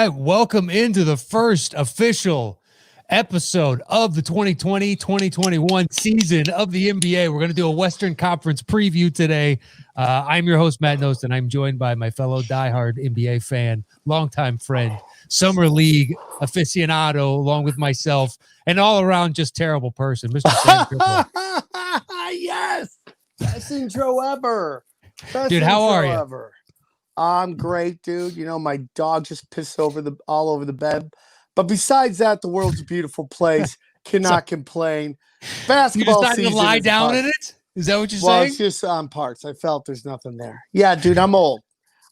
right, welcome into the first official episode of the 2020-2021 season of the NBA. We're going to do a Western Conference preview today. I'm your host, Matt Nost, and I'm joined by my fellow diehard NBA fan, longtime friend, Summer League aficionado, along with myself, and all around just terrible person, Mr. Sam Tripoli. Yes! Best intro ever. Dude, how are you? Ever. I'm great, dude. You know, my dog just pissed all over the bed. But besides that, the world's a beautiful place. Cannot complain. Basketball season. You decided to lie down in it? Is that what you're saying? Well, it's just on parts. I felt there's nothing there. Yeah, dude, I'm old.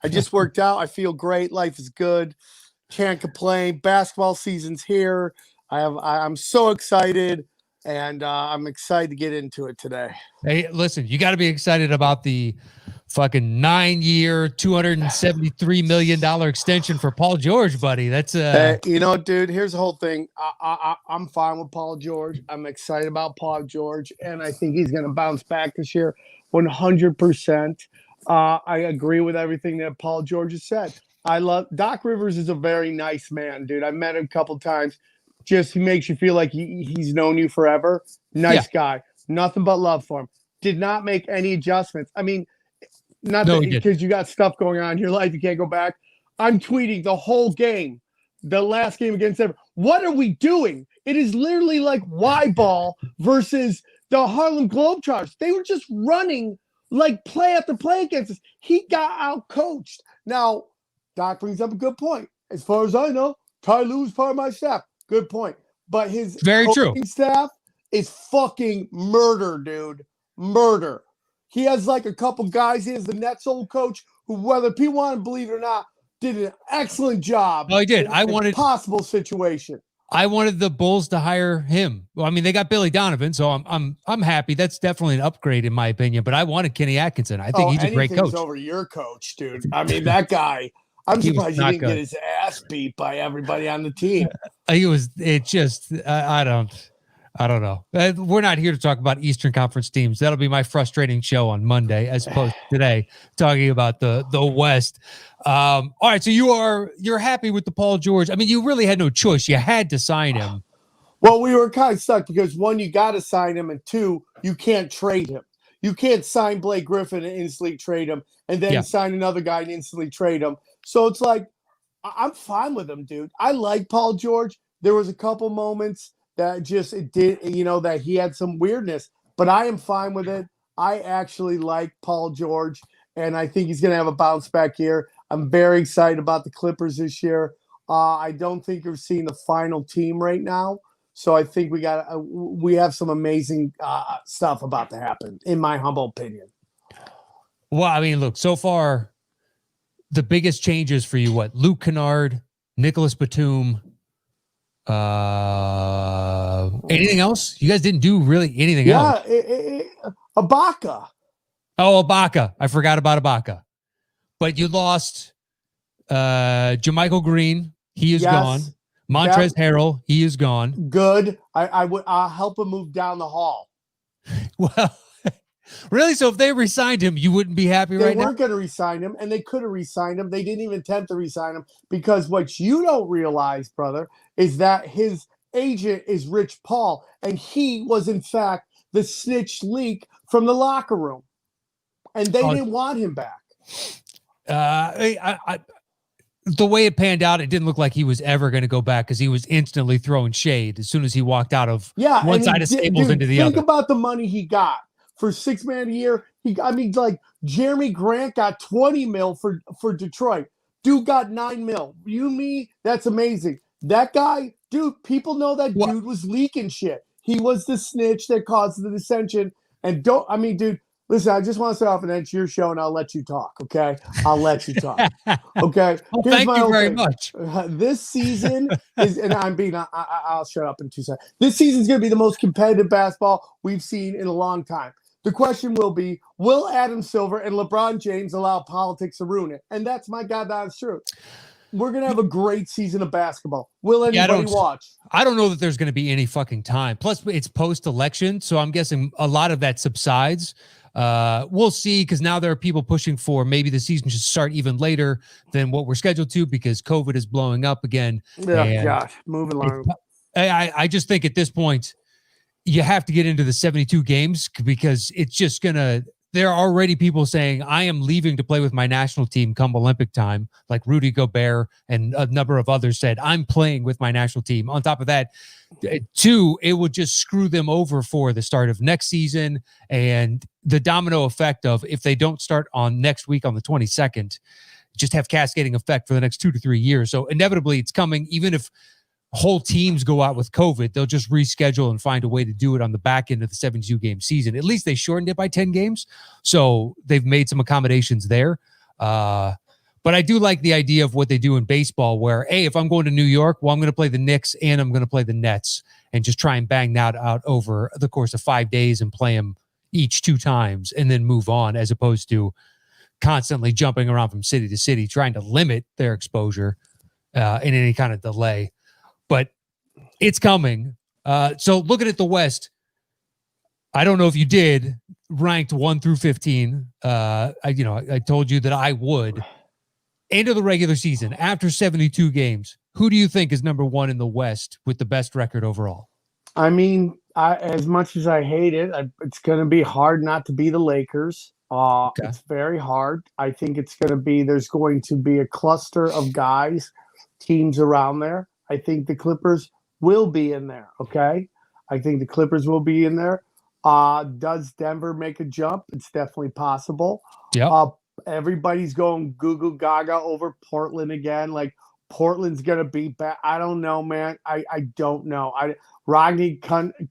I just worked out. I feel great. Life is good. Can't complain. Basketball season's here. I'm so excited, and I'm excited to get into it today. Hey, listen, you got to be excited about the fucking 9-year, $273 million extension for Paul George, buddy. That's you know, dude, here's the whole thing. I'm fine with Paul George. I'm excited about Paul George, and I think he's going to bounce back this year 100%. I agree with everything that Paul George has said. I love Doc Rivers is a very nice man, dude. I met him a couple times. Just he makes you feel like he's known you forever. Nice guy. Nothing but love for him. Did not make any adjustments. I mean, not because you got stuff going on in your life, you can't go back. I'm tweeting the whole game, the last game against them. What are we doing? It is literally like Y-ball versus the Harlem Globetrotters. They were just running like play after play against us. He got out-coached. Now, Doc brings up a good point. As far as I know, Ty Lue's part of my staff. Good point. But his coaching staff is fucking murder, dude. Murder. He has like a couple guys. He has the Nets old coach who, whether people want to believe it or not, did an excellent job. Oh, he did. Possible situation. I wanted the Bulls to hire him. Well, I mean, they got Billy Donovan, so I'm happy. That's definitely an upgrade in my opinion. But I wanted Kenny Atkinson. I think he's a great coach. Over your coach, dude. I mean, that guy. I'm surprised he didn't get his ass beat by everybody on the team. I don't know. We're not here to talk about Eastern Conference teams. That'll be my frustrating show on Monday, as opposed to today talking about the West. All right, so you're happy with the Paul George. I mean, you really had no choice. You had to sign him. Well, we were kind of stuck because one, you got to sign him, and two, you can't trade him. You can't sign Blake Griffin and instantly trade him, and then sign another guy and instantly trade him. So it's like, I'm fine with him, dude. I like Paul George. There was a couple moments that that he had some weirdness, but I am fine with it. I actually like Paul George, and I think he's going to have a bounce back here. I'm very excited about the Clippers this year. I don't think you're seeing the final team right now, so I think we have some amazing stuff about to happen, in my humble opinion. Well, I mean, look, so far, the biggest changes for you, what? Luke Kennard, Nicholas Batum. Anything else? You guys didn't do really anything else. Ibaka. Oh, Ibaka. I forgot about Ibaka. But you lost Jermichael Green. He is gone. Montrezl Harrell. He is gone. Good. I'll help him move down the hall. Well, really? So if they re-signed him, you wouldn't be happy right now? They weren't going to re-sign him, and they could have re-signed him. They didn't even attempt to re-sign him because what you don't realize, brother, is that his agent is Rich Paul, and he was, in fact, the snitch leak from the locker room, and they didn't want him back. The way it panned out, it didn't look like he was ever going to go back because he was instantly throwing shade as soon as he walked out of one side of Staples into the other. Think about the money he got. For $6 million a year, like Jeremy Grant got $20 million for Detroit. Dude got $9 million. That's amazing. That guy, dude, people know that dude was leaking shit. He was the snitch that caused the dissension. And dude, listen, I just want to start off and it's your show, and I'll let you talk. Okay, I'll let you talk. Okay. Well, thank you very much. This season is, and I'll shut up in 2 seconds. This season is going to be the most competitive basketball we've seen in a long time. The question will be, will Adam Silver and LeBron James allow politics to ruin it? And that's my goddamn truth. We're going to have a great season of basketball. Will anybody watch? I don't know that there's going to be any fucking time. Plus, it's post-election, so I'm guessing a lot of that subsides. We'll see, because now there are people pushing for maybe the season should start even later than what we're scheduled to, because COVID is blowing up again. Yeah, gosh, moving along. I just think at this point you have to get into the 72 games, because it's just gonna. There are already people saying I am leaving to play with my national team come Olympic time, like Rudy Gobert and a number of others said I'm playing with my national team. On top of that, two, it would just screw them over for the start of next season, and the domino effect of if they don't start on next week on the 22nd, just have cascading effect for the next 2 to 3 years. So inevitably it's coming. Even if whole teams go out with COVID, they'll just reschedule and find a way to do it on the back end of the 72 game season. At least they shortened it by 10 games. So they've made some accommodations there. But I do like the idea of what they do in baseball where, hey, if I'm going to New York, well, I'm going to play the Knicks and I'm going to play the Nets, and just try and bang that out over the course of 5 days and play them each 2 times and then move on, as opposed to constantly jumping around from city to city, trying to limit their exposure in any kind of delay. But it's coming. So looking at the West, I don't know if you did ranked 1 through 15. I told you that I would. End of the regular season, after 72 games, who do you think is number 1 in the West with the best record overall? I mean, as much as I hate it, it's going to be hard not to be the Lakers. Okay. It's very hard. I think there's going to be a cluster of guys, teams around there. I think the Clippers will be in there, okay? I think the Clippers will be in there. Does Denver make a jump? It's definitely possible. Yeah. Everybody's going goo gaga over Portland again. Like, Portland's going to be back. I don't know, man. I don't know. Rodney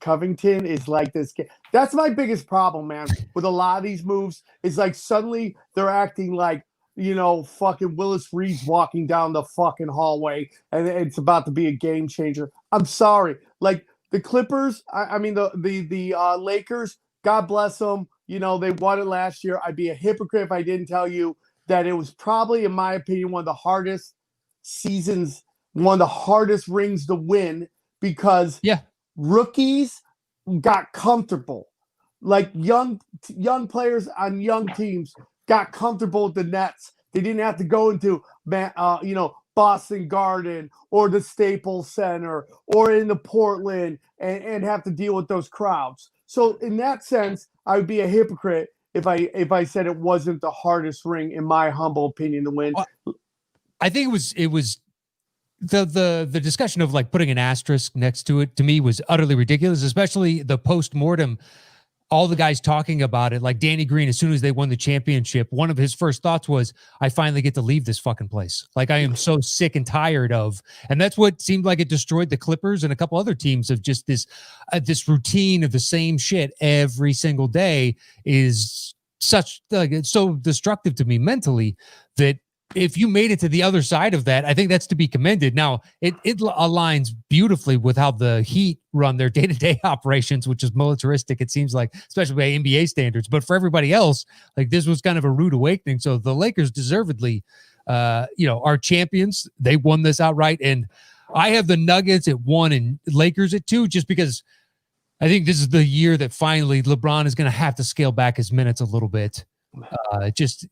Covington is like this kid. That's my biggest problem, man, with a lot of these moves. Is like suddenly they're acting like, fucking Willis Reed's walking down the fucking hallway and it's about to be a game changer. I'm sorry. Like, the Clippers, the Lakers, God bless them. They won it last year. I'd be a hypocrite if I didn't tell you that it was probably, in my opinion, one of the hardest seasons, one of the hardest rings to win, because rookies got comfortable. Like, young players on young teams got comfortable with the Nets. They didn't have to go into, Boston Garden or the Staples Center or into Portland and have to deal with those crowds. So in that sense, I would be a hypocrite if I said it wasn't the hardest ring, in my humble opinion, to win. Well, I think it was the discussion of like putting an asterisk next to it, to me, was utterly ridiculous, especially the post-mortem. All the guys talking about it, like Danny Green, as soon as they won the championship, one of his first thoughts was, I finally get to leave this fucking place. Like, I am so sick and tired of, and that's what seemed like it destroyed the Clippers and a couple other teams, of just this routine of the same shit every single day is it's so destructive to me mentally, that if you made it to the other side of that, I think that's to be commended. Now, it aligns beautifully with how the Heat run their day-to-day operations, which is militaristic, it seems like, especially by NBA standards. But for everybody else, like, this was kind of a rude awakening. So the Lakers deservedly, are champions. They won this outright. And I have the Nuggets at 1 and Lakers at 2, just because I think this is the year that finally LeBron is going to have to scale back his minutes a little bit.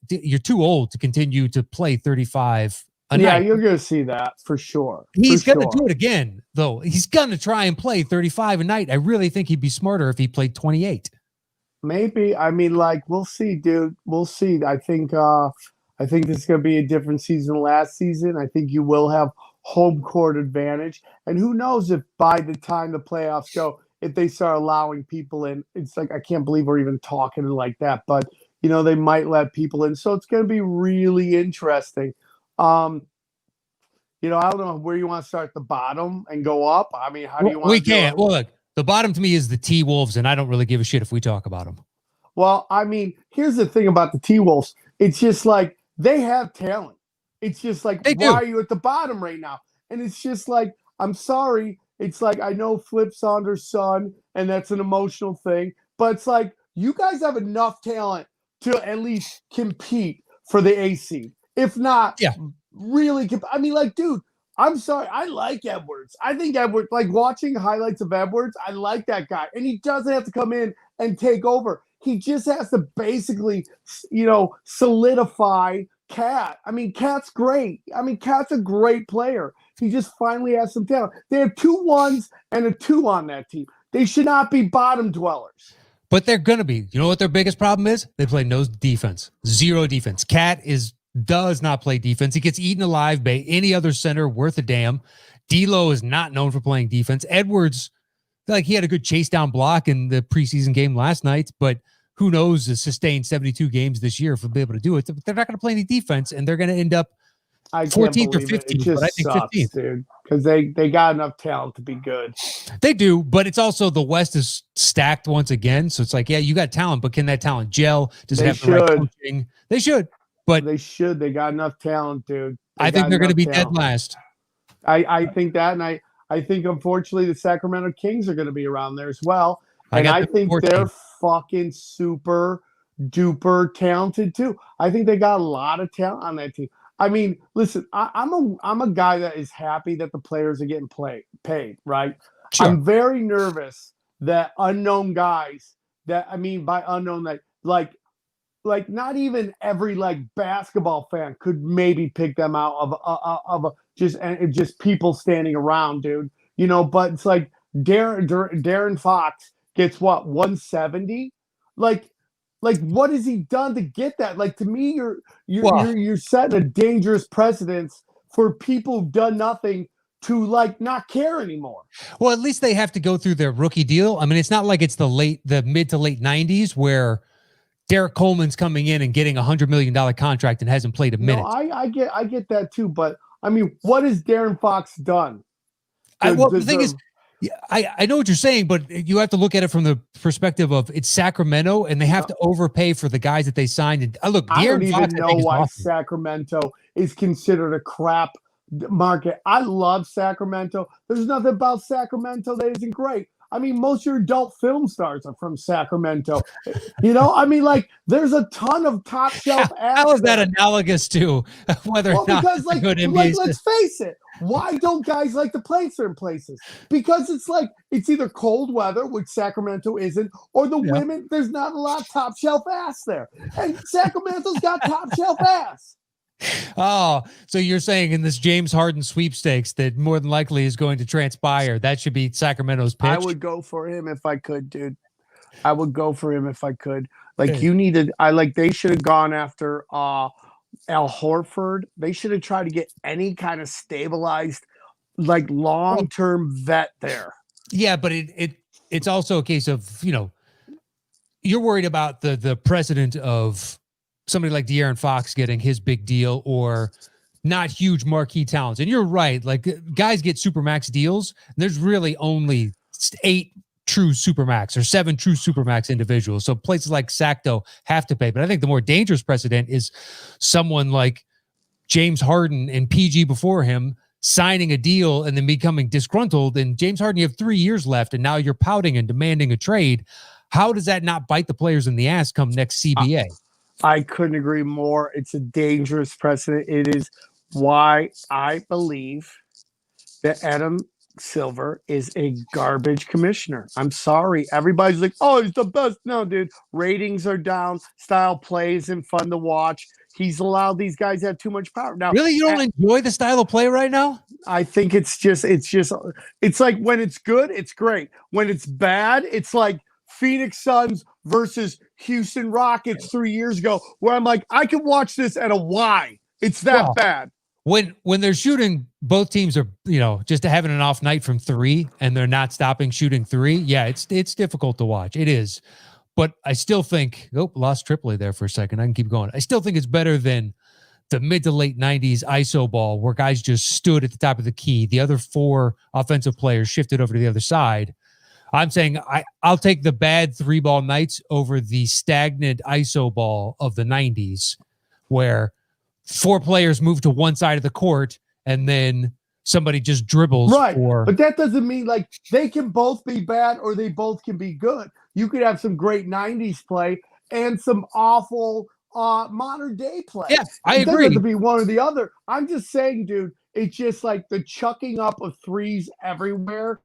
You're too old to continue to play 35 a night. Yeah, you're going to see that for sure. He's going to do it again, though. He's going to try and play 35 a night. I really think he'd be smarter if he played 28. Maybe. I mean, like, we'll see, dude. We'll see. I think this is going to be a different season than last season. I think you will have home court advantage. And who knows if by the time the playoffs go, if they start allowing people in. It's like, I can't believe we're even talking like that. But they might let people in. So it's going to be really interesting. I don't know where you want to start, the bottom and go up. I mean, how do you want to do can't. it? Well, look, the bottom to me is the T-Wolves, and I don't really give a shit if we talk about them. Well, I mean, here's the thing about the T-Wolves. It's just like, they have talent. It's just like, why are you at the bottom right now? And it's just like, I'm sorry. It's like, I know Flip Saunders' son, and that's an emotional thing. But it's like, you guys have enough talent to at least compete for the AC. If not, really, I mean, like, dude, I'm sorry. I like Edwards. I think Edwards, like, watching highlights of Edwards, I like that guy. And he doesn't have to come in and take over. he just has to basically, solidify Cat. I mean, Cat's great. I mean, Cat's a great player. He just finally has some talent. They have 2 1s and a 2 on that team. They should not be bottom dwellers. But they're going to be. You know what their biggest problem is? They play no defense. Zero defense. Cat does not play defense. He gets eaten alive by any other center worth a damn. D'Lo is not known for playing defense. Edwards, like, he had a good chase down block in the preseason game last night, but who knows, a sustained 72 games this year if they'll be able to do it. But they're not going to play any defense, and they're going to end up 14th or 15th. But I think sucks, 15th, dude, because they got enough talent to be good. They do, but it's also the West is stacked once again. So it's like, yeah, you got talent, but can that talent gel? Does it have the right coaching? They should, but they should. They got enough talent, dude. I think they're going to be dead last. I think that, and I think unfortunately the Sacramento Kings are going to be around there as well. And I think 14. They're fucking super duper talented too. I think they got a lot of talent on that team. I mean, listen, I'm a guy that is happy that the players are getting paid, right? Sure. I'm very nervous that unknown guys that, I mean, by unknown, that like not even every basketball fan could maybe pick them out of just people standing around, dude. But it's like Darren Fox gets what, 170? Like what has he done to get that? Like, to me, you're setting a dangerous precedence for people who've done nothing to not care anymore. Well, at least they have to go through their rookie deal. I mean, it's not like it's the mid to late 90s where Derek Coleman's coming in and getting $100 million contract and hasn't played a minute. No, I get that too, but I mean, what has Darren Fox done? The thing is, I know what you're saying, but you have to look at it from the perspective of it's Sacramento, and they have to overpay for the guys that they signed. And look, I don't even know why Sacramento is considered a crap market. I love Sacramento. There's nothing about Sacramento that isn't great. I mean, most of your adult film stars are from Sacramento. I mean, there's a ton of top shelf assets. How is that analogous to whether or not because, let's face it, why don't guys like to play certain places? Because it's either cold weather, which Sacramento isn't, or the women, there's not a lot of top shelf ass there. And Sacramento's got top shelf ass. Oh, so you're saying in this James Harden sweepstakes that more than likely is going to transpire, that should be Sacramento's pitch? I would go for him if I could, dude. I would go for him if I could. They should have gone after Al Horford. They should have tried to get any kind of stabilized, long-term vet there. Yeah, but it's also a case of, you're worried about the precedent of somebody like De'Aaron Fox getting his big deal or not huge marquee talents. And you're right. Guys get Supermax deals. And there's really only 8 true Supermax or 7 true Supermax individuals. So places like Sacto have to pay. But I think the more dangerous precedent is someone like James Harden and PG before him signing a deal and then becoming disgruntled. And James Harden, you have 3 years left, and now you're pouting and demanding a trade. How does that not bite the players in the ass come next CBA? I couldn't agree more. It's a dangerous precedent. It is why I believe that Adam Silver is a garbage commissioner. I'm sorry. Everybody's like, oh, he's the best. No, dude. Ratings are down. Style play isn't fun to watch. He's allowed these guys to have too much power. Now, really, you don't enjoy the style of play right now? I think it's like when it's good, it's great. When it's bad, it's like Phoenix Suns versus Houston Rockets 3 years ago, where I'm like, I can watch this at a Y. It's that bad. When they're shooting, both teams are, just having an off night from 3 and they're not stopping shooting 3. Yeah, it's difficult to watch. It is. But I still think, lost Tripoli there for a second. I can keep going. I still think it's better than the mid to late 90s ISO ball where guys just stood at the top of the key. The other 4 offensive players shifted over to the other side. I'm saying I'll take the bad 3-ball nights over the stagnant ISO ball of the 90s where 4 players move to one side of the court and then somebody just dribbles. Right. But that doesn't mean they can both be bad or they both can be good. You could have some great 90s play and some awful modern day play. Yeah, I agree. It doesn't have to be one or the other. I'm just saying, dude, it's just the chucking up of threes everywhere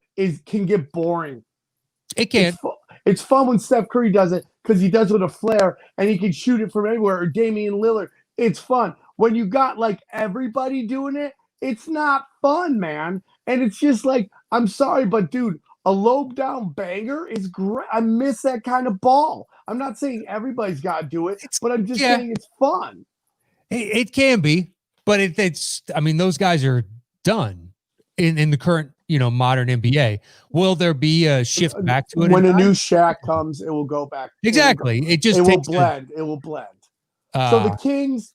can get boring. It can. It's fun when Steph Curry does it because he does it with a flair and he can shoot it from anywhere. Or Damian Lillard. It's fun. When you got like everybody doing it, it's not fun, man. And it's just like, I'm sorry, but dude, a lobe down banger is great. I miss that kind of ball. I'm not saying everybody's got to do it, but I'm just saying it's fun. It can be, but it's. I mean, those guys are done in the current modern NBA. Will there be a shift back to it when a new Shaq comes? It will go back. Exactly. It will blend. It will blend. So the Kings,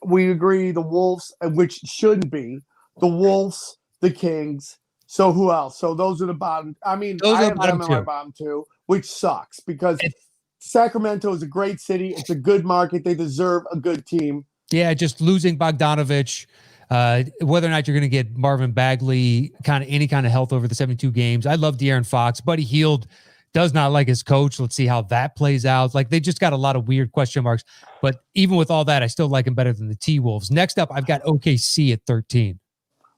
we agree. The Wolves, which shouldn't be the Wolves, the Kings. So who else? So those are the bottom. I mean, I have them in my bottom two, which sucks because Sacramento is a great city. It's a good market. They deserve a good team. Yeah, just losing Bogdanovich, whether or not you're going to get Marvin Bagley, any kind of health over the 72 games. I love De'Aaron Fox. Buddy Hield does not like his coach. Let's see how that plays out. Like, they just got a lot of weird question marks. But even with all that, I still like him better than the T-Wolves. Next up, I've got OKC at 13.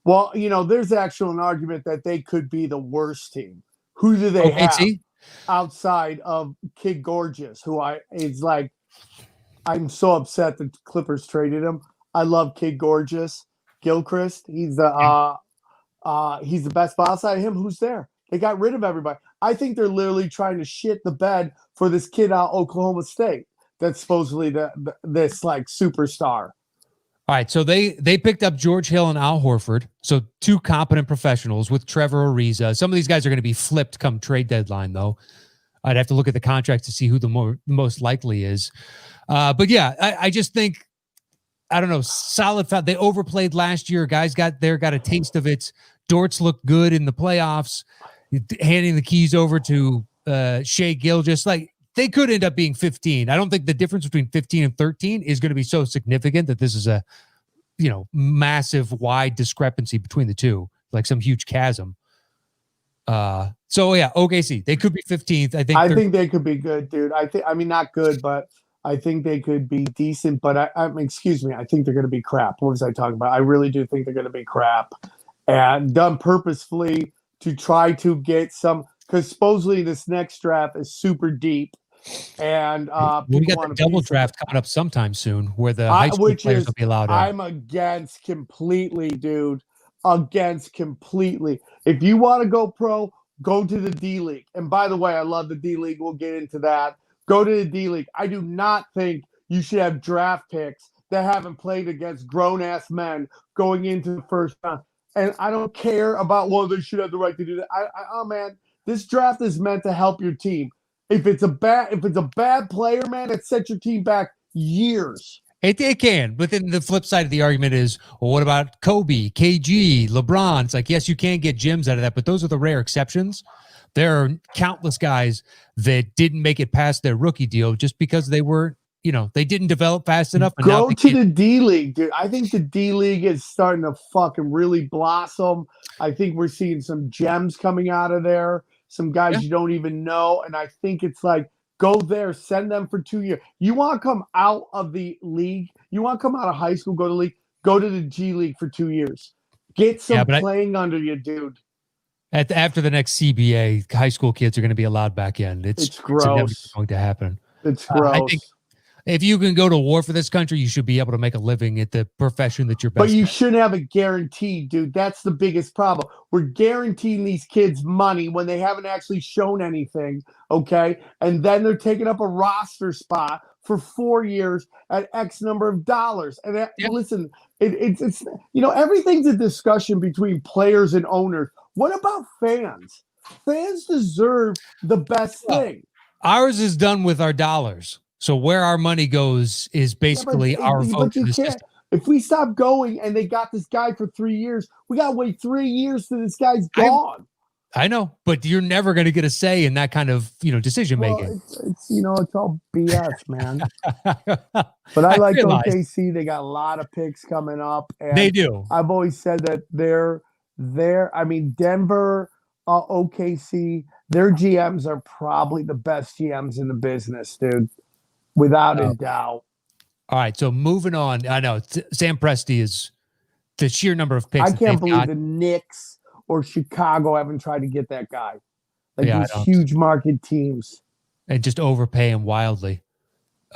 Well, there's actually an argument that they could be the worst team. Who do they have outside of Kid Gorgeous, who I'm so upset that the Clippers traded him. I love Kid Gorgeous. Gilchrist, he's the best. But outside of him, who's there? They got rid of everybody. I think they're literally trying to shit the bed for this kid out of Oklahoma State that's supposedly this superstar. All right, so they picked up George Hill and Al Horford, so two competent professionals with Trevor Ariza. Some of these guys are going to be flipped come trade deadline, though. I'd have to look at the contract to see who the most likely is. But yeah, I just think, I don't know, solid. They overplayed last year. Guys got a taste of it. Dortz looked good in the playoffs, handing the keys over to Shai Gilgeous. Like, they could end up being 15. I don't think the difference between 15 and 13 is going to be so significant that this is a, massive wide discrepancy between the two, like some huge chasm. So yeah, OKC, they could be 15th. I think they could be good, dude. I mean, not good, but I think they could be decent. But excuse me, I think they're going to be crap. What was I talking about? I really do think they're going to be crap, and done purposefully to try to get some, because supposedly this next draft is super deep. And we got the double draft coming up sometime soon, where the high school players will be allowed in. I'm against completely, dude. Against completely. If you want to go pro, go to the D League. And by the way, I love the D League. We'll get into that. Go to the D League. I do not think you should have draft picks that haven't played against grown-ass men going into the first round. And I don't care about, they should have the right to do that. Oh, man, this draft is meant to help your team. If it's a bad player, man, it sets your team back years. It can, but then the flip side of the argument is, well, what about Kobe, KG, LeBron? It's like, yes, you can get gems out of that, but those are the rare exceptions. There are countless guys that didn't make it past their rookie deal just because they were, they didn't develop fast enough. And go to the D League, dude. I think the D League is starting to fucking really blossom. I think we're seeing some gems coming out of there. Some guys you don't even know. And I think it's like, go there, send them for 2 years. You want to come out of the league? You want to come out of high school, go to league? Go to the G League for 2 years. Get some playing under you, dude. After the next CBA, high school kids are going to be allowed back in. It's gross. It's going to happen. It's gross. I think if you can go to war for this country, you should be able to make a living at the profession that you're best But you shouldn't have a guarantee, dude. That's the biggest problem. We're guaranteeing these kids money when they haven't actually shown anything, okay? And then they're taking up a roster spot for 4 years at X number of dollars. And listen, it's everything's a discussion between players and owners. What about fans? Fans deserve the best thing. Ours is done with our dollars. So where our money goes is basically our vote to the system. If we stop going and they got this guy for 3 years, we got to wait 3 years till this guy's gone. I know, but you're never going to get a say in that kind of decision making. It's all BS, man. But I like OKC. They got a lot of picks coming up. And they do. I've always said that they're Denver, OKC, their GMs are probably the best GMs in the business, dude. Without a doubt. All right, so moving on. I know Sam Presti is the sheer number of picks. I can't believe the Knicks or Chicago haven't tried to get that guy. Like Yeah, I these don't. huge market teams. And just overpaying wildly.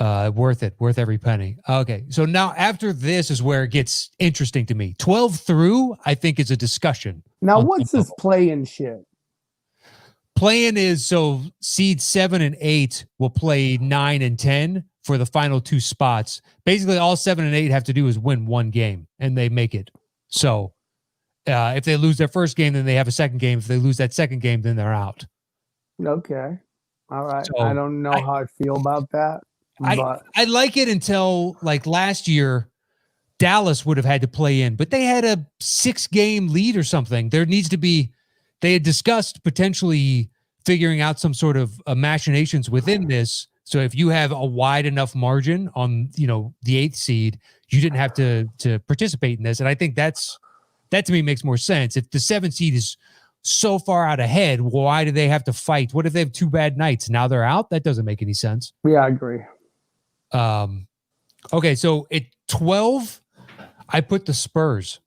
Worth it, worth every penny. Okay, so now after this is where it gets interesting to me. 12 through, I think, is a discussion. Now, On what's some this level. play-in shit? Playing is so seed 7 and 8 will play 9 and 10 for the final 2 spots. Basically, all 7 and 8 have to do is win one game, and they make it. So if they lose their first game, then they have a second game. If they lose that second game, then they're out. Okay. All right. So I don't know how I feel about that, but I like it until like last year, Dallas would have had to play in, but they had a 6-game lead or something. There needs to be, they had discussed potentially figuring out some sort of machinations within this. So if you have a wide enough margin on, the 8th seed, you didn't have to participate in this. And I think that to me makes more sense. If the 7th seed is so far out ahead, why do they have to fight? What if they have 2 bad nights? Now they're out? That doesn't make any sense. yeah, I agree. Okay, so at 12, I put the Spurs.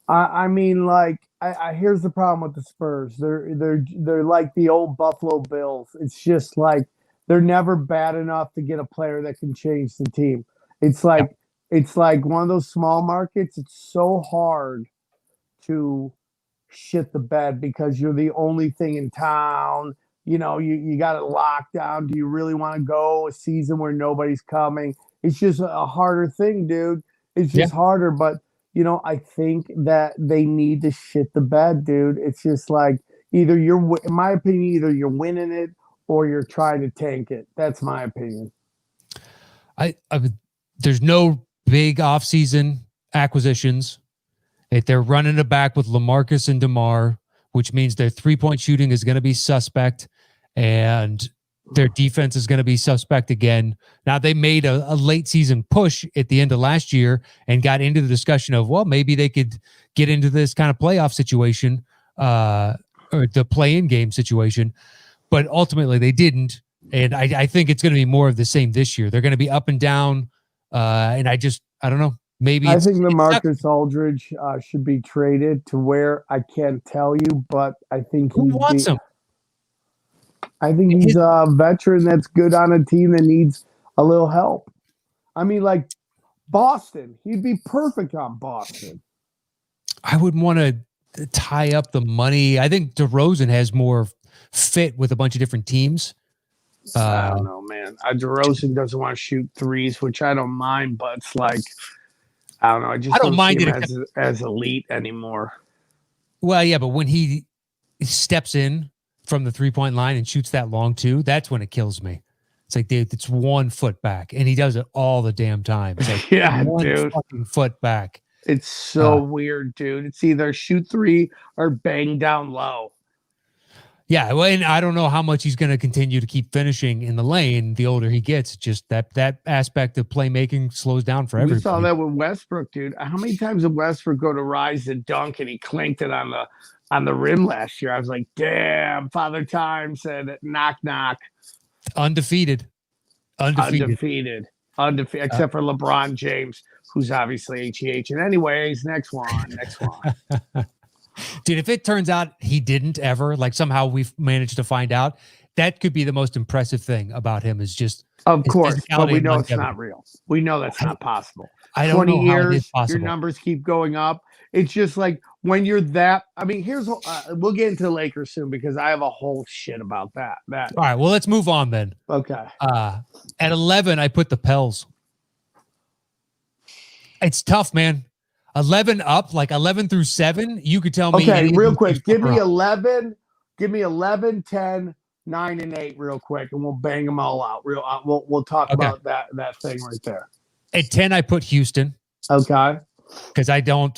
I mean, like, I here's the problem with the Spurs. They're like the old Buffalo Bills. It's just like they're never bad enough to get a player that can change the team. It's like one of those small markets. It's so hard to shit the bed because you're the only thing in town. You got it locked down. Do you really want to go a season where nobody's coming? It's just a harder thing, dude. It's just harder, but I think that they need to shit the bed, dude. It's just like in my opinion, either you're winning it or you're trying to tank it. That's my opinion. There's no big offseason acquisitions. If they're running it back with LaMarcus and DeMar, which means their 3-point shooting is going to be suspect and their defense is going to be suspect again. Now, they made a late season push at the end of last year and got into the discussion of, well, maybe they could get into this kind of playoff situation or the play-in game situation. But ultimately, they didn't. And I think it's going to be more of the same this year. They're going to be up and down. And I don't know. Maybe I think LaMarcus Aldridge should be traded to where I can't tell you, but I think who wants him? I think he's a veteran that's good on a team that needs a little help. I mean, like Boston, he'd be perfect on Boston. I would want to tie up the money. I think DeRozan has more fit with a bunch of different teams. I don't know, man. DeRozan doesn't want to shoot threes, which I don't mind, but it's like, I don't know. I don't mind him as elite anymore. Well, yeah, but when he steps in from the 3-point line and shoots that long too, that's when it kills me. It's like, dude, it's 1 foot back, and he does it all the damn time. It's like, yeah, dude, fucking foot back. It's so weird, dude. It's either shoot 3 or bang down low. Yeah, well, and I don't know how much he's going to continue to keep finishing in the lane. The older he gets, just that aspect of playmaking slows down for everybody. We saw that with Westbrook, dude. How many times did Westbrook go to rise and dunk, and he clanked it on the rim last year? I was like, damn, Father Time said knock knock. Undefeated, except for LeBron James, who's obviously HEH. And anyways, next one. Dude, if it turns out he didn't ever, like somehow we've managed to find out, that could be the most impressive thing about him is just. Of course, but we know it's not real. We know that's not possible. I don't know how it is possible. Your numbers keep going up. It's just like when you're that. I mean, we'll get into the Lakers soon because I have a whole shit about that. All right, well, let's move on then. Okay. At 11, I put the Pels. It's tough, man. 11 up, like 11 through 7, you could tell me. Okay, real quick. Give me 11, 10, 9, and 8 real quick, and we'll bang them all out. We'll talk about that thing right there. At 10, I put Houston. Okay. Because I have my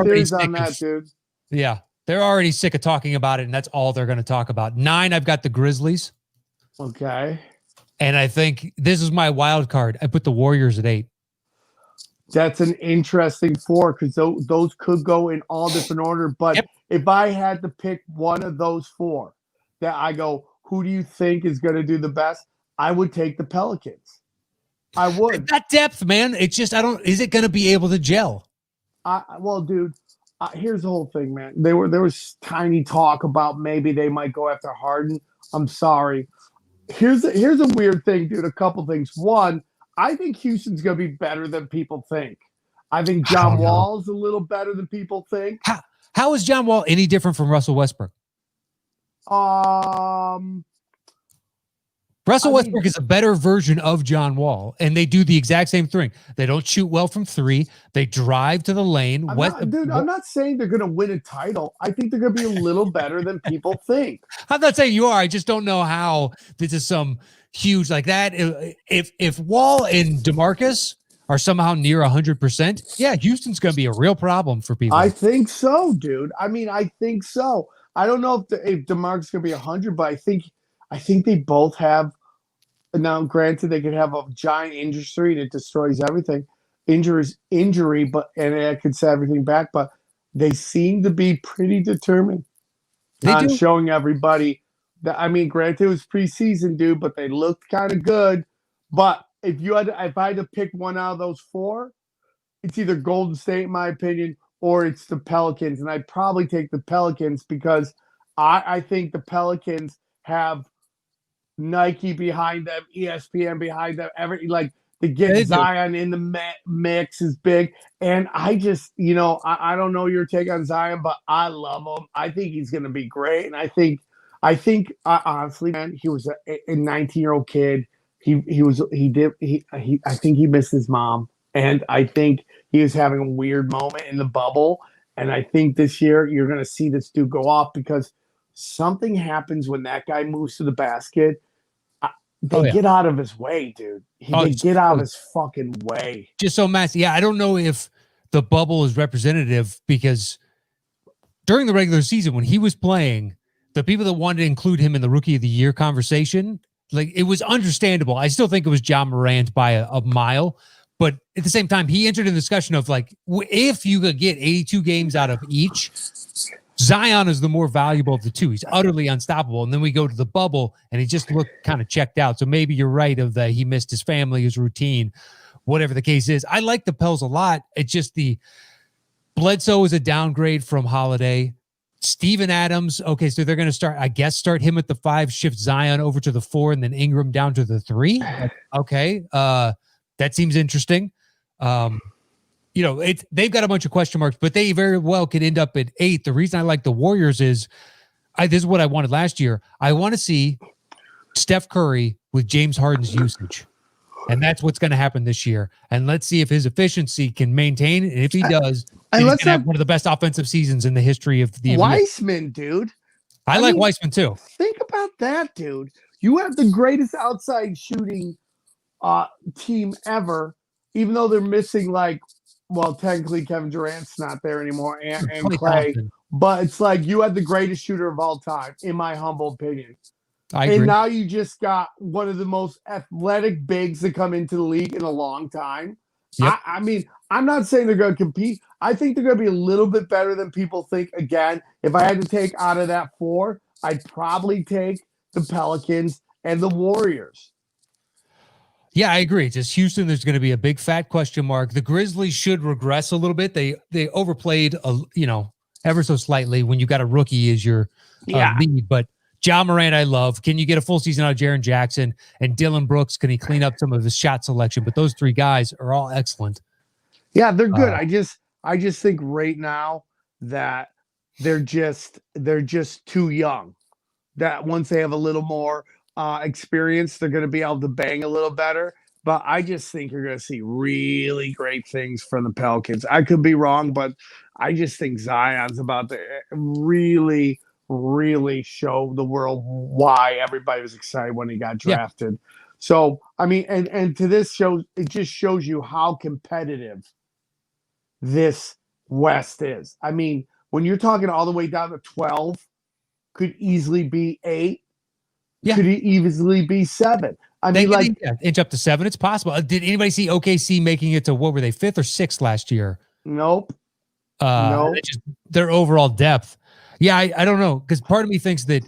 theories on that, dude. Yeah. They're already sick of talking about it, and that's all they're going to talk about. 9, I've got the Grizzlies. Okay. And I think this is my wild card. I put the Warriors at 8. That's an interesting 4 because those could go in all different order. But if I had to pick one of those 4 that I go, who do you think is going to do the best? I would take the Pelicans. I would. That depth, man. It's just, is it going to be able to gel? Well, dude, Here's the whole thing, man. There was tiny talk about maybe they might go after Harden. I'm sorry. Here's a weird thing, dude. A couple things. One, I think Houston's gonna be better than people think. I think I John don't know. Wall is a little better than people think. How is John Wall any different from Russell Westbrook? Um, Russell I mean, Westbrook is a better version of John Wall, and they do the exact same thing. They don't shoot well from three. They drive to the lane. I'm not saying they're gonna win a title. I think they're gonna be a little better than people think. I'm not saying you are. I just don't know how this is some huge like that. If Wall and DeMarcus are somehow near 100%, yeah, Houston's going to be a real problem for people. I think so, dude. I mean, I think so. I don't know if DeMarcus gonna be 100, but I think they both have. Now, granted, they could have a giant injury and it destroys everything. Injury, but and it could set everything back. But they seem to be pretty determined on showing everybody that. I mean, granted, it was preseason, dude, but they looked kind of good. But if I had to pick one out of those four, it's either Golden State, in my opinion, or it's the Pelicans, and I'd probably take the Pelicans because I think the Pelicans have Nike behind them, ESPN behind them, to get Zion in the mix is big. And I just, I don't know your take on Zion, but I love him. I think he's going to be great. And I think honestly, man, he was a 19-year-old kid. I think he missed his mom. And I think he was having a weird moment in the bubble. And I think this year you're going to see this dude go off because something happens when that guy moves to the basket. They get out of his way, dude. They get out of his fucking way. Just so massive. Yeah, I don't know if the bubble is representative because during the regular season when he was playing, the people that wanted to include him in the Rookie of the Year conversation, like it was understandable. I still think it was John Morant by a mile. But at the same time, he entered in the discussion of like, if you could get 82 games out of each, Zion is the more valuable of the two. He's utterly unstoppable. And then we go to the bubble and he just looked kind of checked out. So maybe you're right of that. He missed his family, his routine, whatever the case is. I like the Pels a lot. It's just the Bledsoe is a downgrade from Holiday. Steven Adams. Okay. So they're going to start him at the 5, shift Zion over to the 4, and then Ingram down to the 3. Okay. That seems interesting. They've got a bunch of question marks, but they very well could end up at 8. The reason I like the Warriors is this is what I wanted last year. I want to see Steph Curry with James Harden's usage. And that's what's going to happen this year. And let's see if his efficiency can maintain. And if he does, he's going to have one of the best offensive seasons in the history of the NBA. Weissman, dude. I like Weissman too. Think about that, dude. You have the greatest outside shooting team ever, even though they're missing technically Kevin Durant's not there anymore and Clay, but it's like you had the greatest shooter of all time, in my humble opinion. I agree. And now you just got one of the most athletic bigs to come into the league in a long time. Yep. I mean, I'm not saying they're going to compete. I think they're going to be a little bit better than people think. Again, if I had to take out of that 4, I'd probably take the Pelicans and the Warriors. Yeah, I agree. Just Houston, there's going to be a big fat question mark. The Grizzlies should regress a little bit. They overplayed, ever so slightly when you got a rookie as your lead. But John Morant, I love. Can you get a full season out of Jaren Jackson and Dylan Brooks? Can he clean up some of his shot selection? But those 3 guys are all excellent. Yeah, they're good. I just think right now that they're just too young. That once they have a little more experience, they're going to be able to bang a little better. But I just think you're going to see really great things from the Pelicans. I could be wrong, but I just think Zion's about to really, really show the world why everybody was excited when he got drafted. Yeah. So, I mean, and to this show, it just shows you how competitive this West is. I mean, when you're talking all the way down to 12, could easily be 8. Yeah. Could easily be 7. I mean, inch up to 7. It's possible. Did anybody see OKC making it to what were they 5th or 6th last year? Nope. Nope. Their overall depth. Yeah, I don't know, because part of me thinks that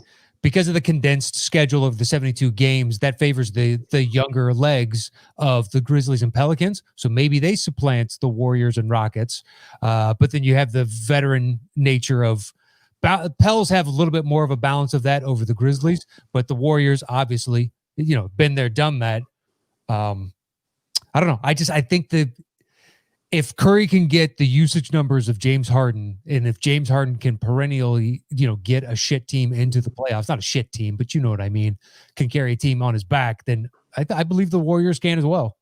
because of the condensed schedule of the 72 games, that favors the younger legs of the Grizzlies and Pelicans. So maybe they supplant the Warriors and Rockets. But then you have the veteran nature of Pels have a little bit more of a balance of that over the Grizzlies, but the Warriors obviously, been there, done that. I don't know. I think that if Curry can get the usage numbers of James Harden, and if James Harden can perennially, get a shit team into the playoffs, not a shit team, but you know what I mean, can carry a team on his back, then I believe the Warriors can as well.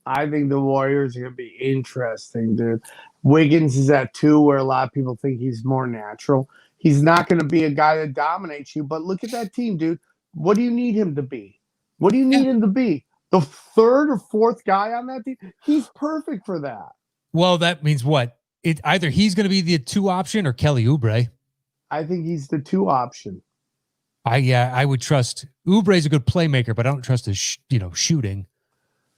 I think the Warriors are going to be interesting, dude. Wiggins is at 2, where a lot of people think he's more natural. He's not going to be a guy that dominates you, but look at that team, dude. What do you need him to be? What do you need him to be? The 3rd or 4th guy on that team? He's perfect for that. Well, that means what? Either he's going to be the 2 option or Kelly Oubre. I think he's the 2 option. I would trust Oubre's a good playmaker, but I don't trust his shooting.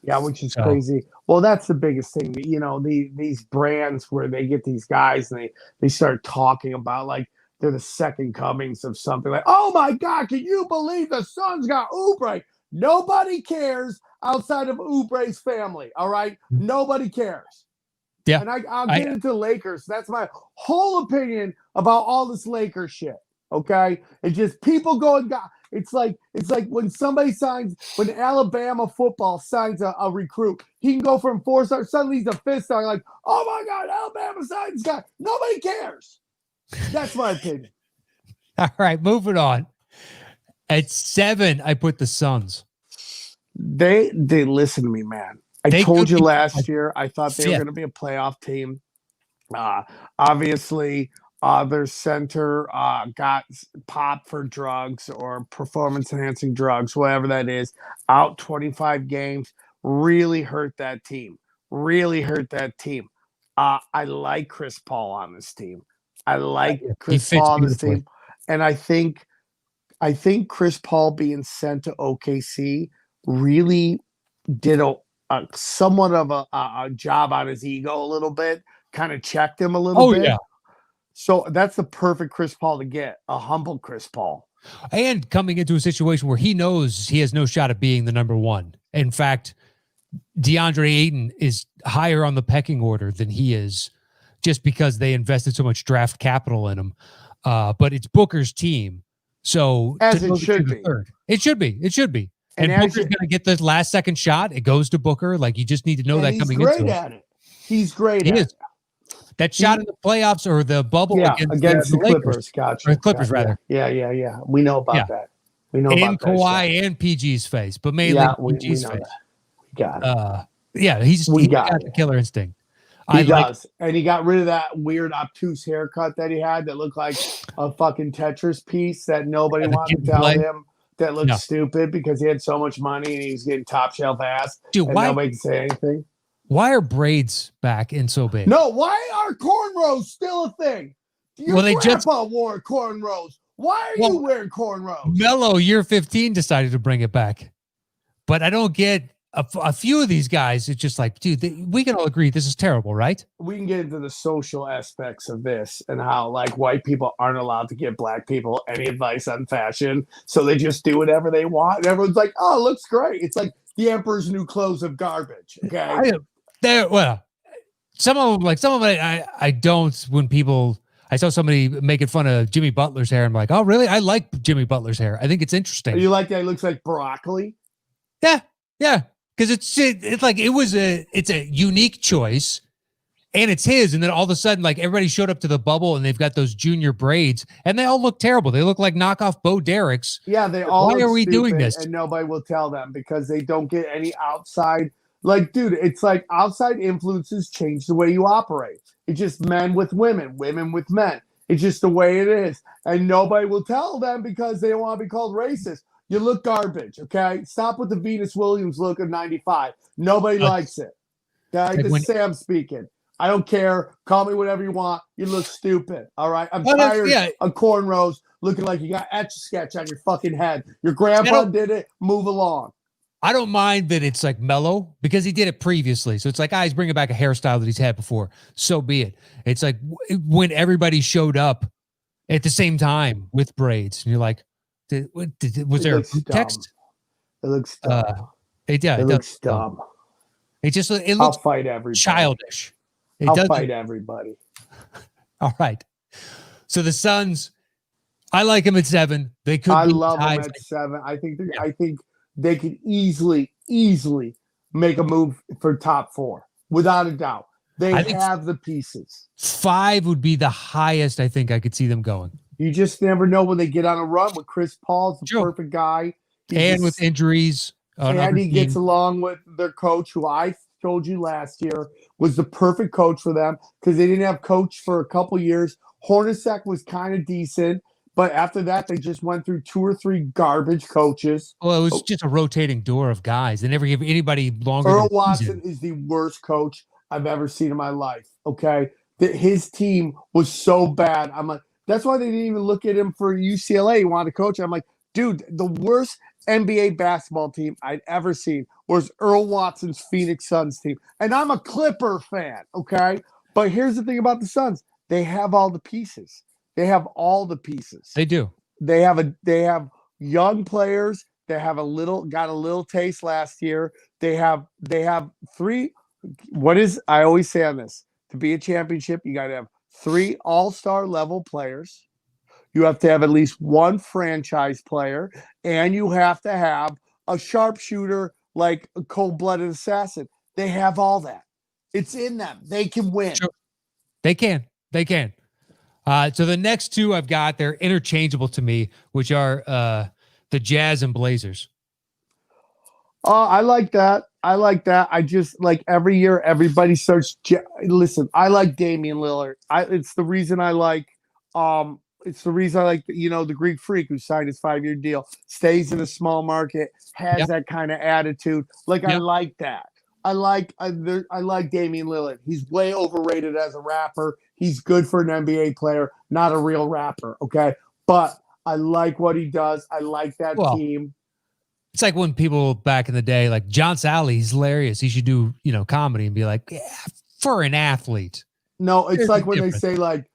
Yeah, which is crazy. Well, that's the biggest thing. These brands where they get these guys and they start talking about like they're the second comings of something. Like, oh my God, can you believe the Suns got Oubre? Nobody cares outside of Oubre's family. All right, nobody cares. Yeah, and I'll get into the Lakers. That's my whole opinion about all this Lakers shit. Okay, it's just people going. It's like when somebody when Alabama football signs a recruit, he can go from 4-star, suddenly he's a 5-star. Like, oh my God, Alabama signs guy. Nobody cares. That's my opinion. All right, moving on. At 7, I put the Suns. They listen to me, man. I told you last year I thought they were going to be a playoff team. Obviously, their center got popped for drugs or performance-enhancing drugs, whatever that is, out 25 games. Really hurt that team. I like Chris Paul on this team. And I think Chris Paul being sent to OKC really did a somewhat of a job on his ego a little bit, kind of checked him a little bit. Yeah. So that's the perfect Chris Paul to get, a humble Chris Paul. And coming into a situation where he knows he has no shot at being the number 1. In fact, DeAndre Ayton is higher on the pecking order than he is just because they invested so much draft capital in him. But it's Booker's team. So as it should be. It should be. And Booker's going to get the last second shot. It goes to Booker. Like, you just need to know that coming into it. He's great at it. He's great at it. That shot in the playoffs or the bubble against the Clippers. Gotcha. Or Clippers, rather. Yeah. We know about that. We know about that. Kawhi and PG's face, but mainly PG's face. We got it. He's got the killer instinct. He does. And he got rid of that weird obtuse haircut that he had that looked like a fucking Tetris piece that nobody wanted to tell him. That looked stupid because he had so much money and he was getting top shelf ass. Dude, why nobody can say anything? Why are braids back and so big? No, why are cornrows still a thing? Your grandpa wore cornrows. Why are you wearing cornrows? Melo, year 15, decided to bring it back. But I don't get a few of these guys. It's just like, dude, we can all agree this is terrible, right? We can get into the social aspects of this and how like white people aren't allowed to give black people any advice on fashion. So they just do whatever they want. And everyone's like, oh, it looks great. It's like the Emperor's New Clothes of garbage. Okay. Some of them, I don't. When I saw somebody making fun of Jimmy Butler's hair, I'm like, oh, really? I like Jimmy Butler's hair. I think it's interesting. You like that? It looks like broccoli. Yeah. Because it's a unique choice, and it's his. And then all of a sudden, like everybody showed up to the bubble, and they've got those junior braids, and they all look terrible. They look like knockoff Bo Dereks. Yeah, they all. Why are we doing this? And nobody will tell them because they don't get any outside. Like, dude, it's like outside influences change the way you operate. It's just men with women, women with men. It's just the way it is, and nobody will tell them because they don't want to be called racist. You look garbage, okay? Stop with the Venus Williams look of 95. Nobody likes it. Okay? This is Sam speaking. I don't care. Call me whatever you want. You look stupid, all right? I'm tired of cornrows looking like you got Etch-a-Sketch on your fucking head. Your grandpa did it. Move along. I don't mind that it's like mellow because he did it previously. So it's like, he's bringing back a hairstyle that he's had before. So be it. It's like when everybody showed up at the same time with braids, and you're like, Was there a group text? It looks dumb. It looks dumb. It I'll looks fight everybody. childish. I'll fight everybody. All right. So the Suns, I like them at 7. They could. I love them at 7. I think they could easily make a move for top 4 without a doubt. They have the pieces. 5 would be the highest I think I could see them going. You just never know when they get on a run with Chris Paul's the perfect guy. With injuries. And he gets along with their coach, who I told you last year was the perfect coach for them because they didn't have coach for a couple years. Hornacek was kind of decent, but after that, they just went through 2 or 3 garbage coaches. Well, it was just a rotating door of guys. They never give anybody longer. Earl Watson is the worst coach I've ever seen in my life. Okay. His team was so bad. I'm like, that's why they didn't even look at him for UCLA. He wanted to coach. I'm like, dude, the worst NBA basketball team I'd ever seen was Earl Watson's Phoenix Suns team. And I'm a Clipper fan, okay? But here's the thing about the Suns. They have all the pieces. They have all the pieces. They do. They have young players. They have got a little taste last year. They have 3. I always say on this, to be a championship, you got to have 3 all-star level players. You have to have at least 1 franchise player, and you have to have a sharpshooter like a cold-blooded assassin. They have all that. It's in them. They can win. Sure. They can. So the next 2 I've got, they're interchangeable to me, which are the Jazz and Blazers. I like that. I just like every year everybody starts. Listen, I like Damian Lillard. It's the reason I like. The Greek Freak who signed his 5-year deal, stays in a small market, has that kind of attitude. I like that. I like Damian Lillard. He's way overrated as a rapper. He's good for an NBA player, not a real rapper. Okay, but I like what he does. I like that team. It's like when people back in the day, like John Sally, he's hilarious. He should do, comedy and be like, yeah, for an athlete. No, it's like when they say like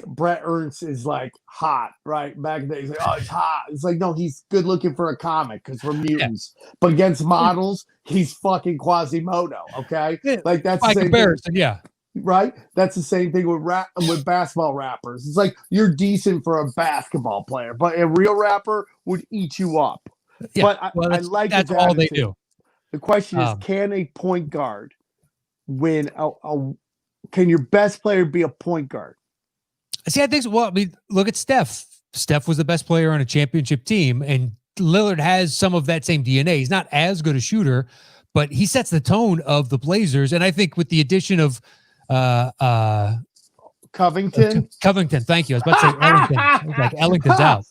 Brett Ernst is like hot, right? Back in the day, he's like, oh, he's hot. It's like, no, he's good looking for a comic because we're mutants. Yeah. But against models, he's fucking Quasimodo, okay? Yeah. Like that's by the same comparison, thing. Yeah. Right? That's the same thing with basketball rappers. It's like you're decent for a basketball player, but a real rapper would eat you up. Yeah. But I like that's all they do. The question is, can a point guard win? Can your best player be a point guard? See, I think so. Well, I mean, look at Steph. Steph was the best player on a championship team, and Lillard has some of that same DNA. He's not as good a shooter, but he sets the tone of the Blazers. And I think with the addition of Covington. Thank you. I was about to say Ellington. I was like, Ellington's out.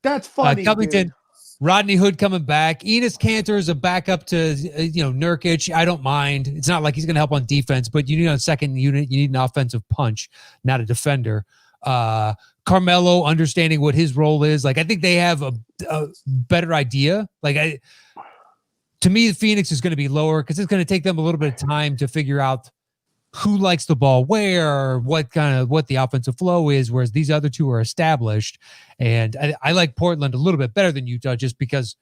That's funny. Covington, dude. Rodney Hood coming back. Enes Kanter is a backup to Nurkic. I don't mind. It's not like he's going to help on defense, but you need a second unit. You need an offensive punch, not a defender. Carmelo understanding what his role is. Like, I think they have a better idea. To me, the Phoenix is going to be lower because it's going to take them a little bit of time to figure out who likes the ball where, what the offensive flow is, whereas these other 2 are established. And I like Portland a little bit better than Utah just because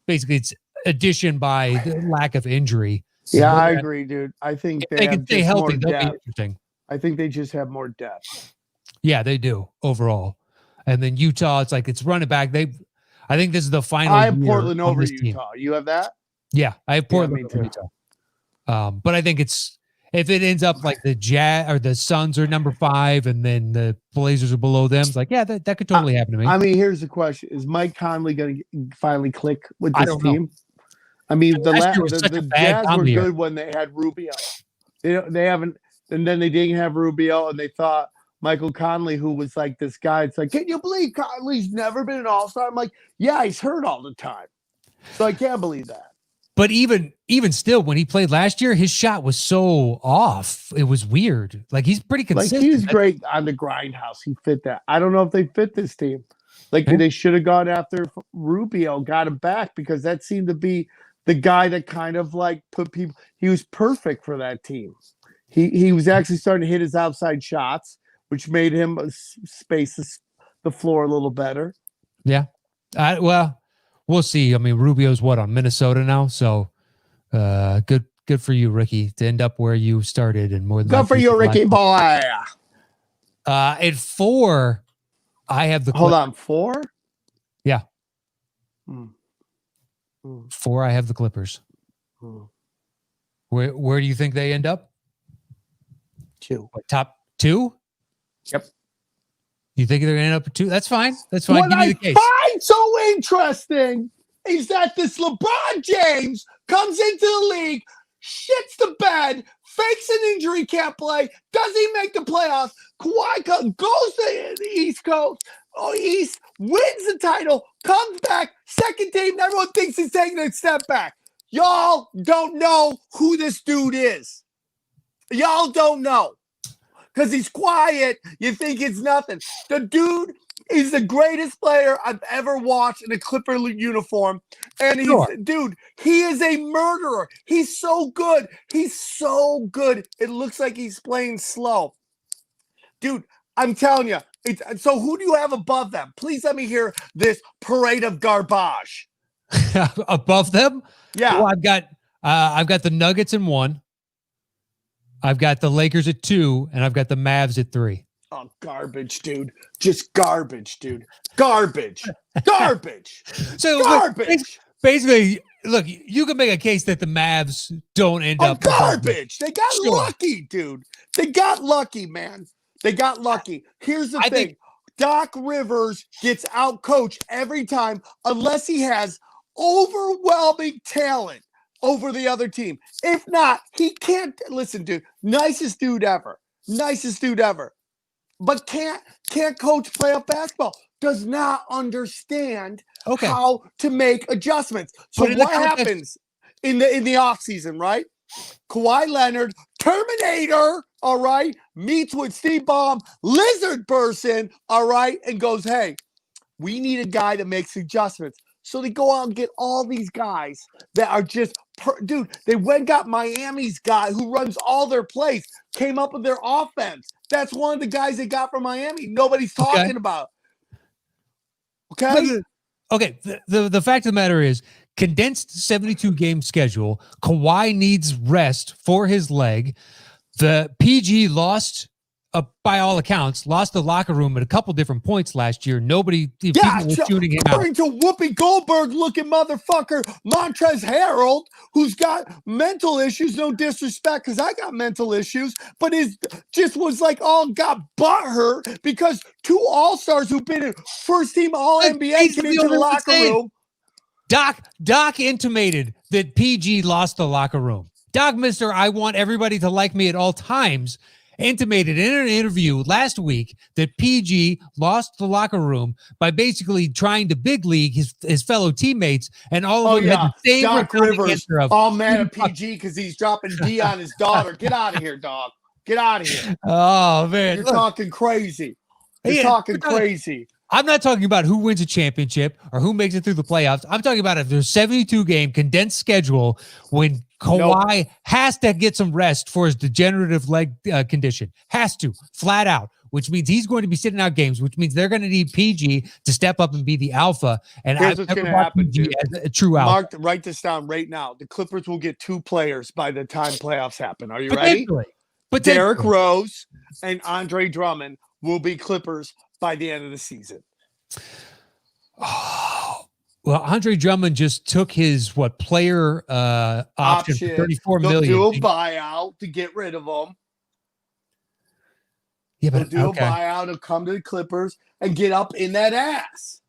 basically it's addition by the lack of injury. Yeah, I agree, dude. I think they can stay healthy. That'll be interesting. I think they just have more depth. Yeah, they do overall. And then Utah, it's running back. I think this is the final. I have Portland over Utah. You have that? Yeah, I have Portland over Utah. But I think if it ends up like the Jazz or the Suns are number 5 and then the Blazers are below them, it's like, yeah, that could totally happen to me. I mean, here's the question. Is Mike Conley going to finally click with this team? I mean, the Jazz were good when they had Rubio. They haven't, and then they didn't have Rubio, and they thought Michael Conley, who was like this guy, it's like, can you believe Conley's never been an all-star? I'm like, yeah, he's hurt all the time. So I can't believe that. But even still, when he played last year, his shot was so off. It was weird. Like, he's pretty consistent. Like, he's great on the grindhouse. He fit that. I don't know if they fit this team. They should have gone after Rubio, got him back, because that seemed to be the guy that kind of like put people. He was perfect for that team. He was actually starting to hit his outside shots, which made him space the floor a little better. Yeah. Well, we'll see. I mean, Rubio's on Minnesota now, so good for you, Ricky, to end up where you started and more than Good for you, Ricky boy. At 4, I have the Hold on, 4? Yeah. 4, 4, I have the Clippers. Where do you think they end up? 2. What, top 2? Yep. You think they're going to end up at 2? That's fine. That's fine. What Give me I the case. find so interesting is that this LeBron James comes into the league, shits the bed, fakes an injury, can't play, doesn't make the playoffs. Kawhi goes to the East Coast, East, wins the title, comes back, second team. Everyone thinks he's taking a step back. Y'all don't know who this dude is. Y'all don't know. Because he's quiet, you think it's nothing. The dude is the greatest player I've ever watched in a Clipper uniform. And dude, he is a murderer. He's so good. He's so good. It looks like he's playing slow. Dude, I'm telling you. So who do you have above them? Please let me hear this parade of garbage. Above them? Yeah. Well, I've got the Nuggets in 1. I've got the Lakers at 2, and I've got the Mavs at 3. Oh, garbage, dude. Just garbage, dude. Garbage. Garbage. So garbage. Basically, look, you can make a case that the Mavs don't end up garbage. They got lucky, dude. They got lucky, man. They got lucky. Here's the thing. Doc Rivers gets out-coached every time unless he has overwhelming talent over the other team. If not, he can't. Listen, dude, nicest dude ever. But can't coach playoff basketball. Does not understand how to make adjustments. So what happens in the offseason, right? Kawhi Leonard, Terminator, all right, meets with Steve Ballmer, lizard person, all right, and goes, hey, we need a guy that makes adjustments. So they go out and get all these guys that are just, dude, they went and got Miami's guy who runs all their plays, came up with their offense. That's one of the guys they got from Miami. Nobody's talking about. Okay? Okay, the fact of the matter is, condensed 72-game schedule, Kawhi needs rest for his leg. The PG lost, by all accounts, lost the locker room at a couple different points last year. People were tuning him out. According to Whoopi Goldberg-looking motherfucker, Montrezl Harrell, who's got mental issues, no disrespect, because I got mental issues, but was like got butthurt because 2 All-Stars who've been in first-team All-NBA get into the locker room. Doc intimated that PG lost the locker room. Doc, Mr. I want everybody to like me at all times, intimated in an interview last week that PG lost the locker room by basically trying to big league his fellow teammates, and all of them had the same Doc Rivers, of, all mad at PG because he's dropping D on his daughter. Get out of here, dog. Get out of here. Oh, man. You're talking crazy. You're talking crazy. I'm not talking about who wins a championship or who makes it through the playoffs. I'm talking about if there's 72-game condensed schedule when Kawhi has to get some rest for his degenerative leg condition. Has to, flat out, which means he's going to be sitting out games, which means they're going to need PG to step up and be the alpha. And here's what's going to happen, dude. As a true alpha. Write this down right now. The Clippers will get 2 players by the time playoffs happen. Are you ready? But Derrick Rose and Andre Drummond will be Clippers by the end of the season. Oh, well, Andre Drummond just took his player option for $34 million. They'll do a buyout to get rid of him. Yeah, but they'll do a buyout and come to the Clippers and get up in that ass.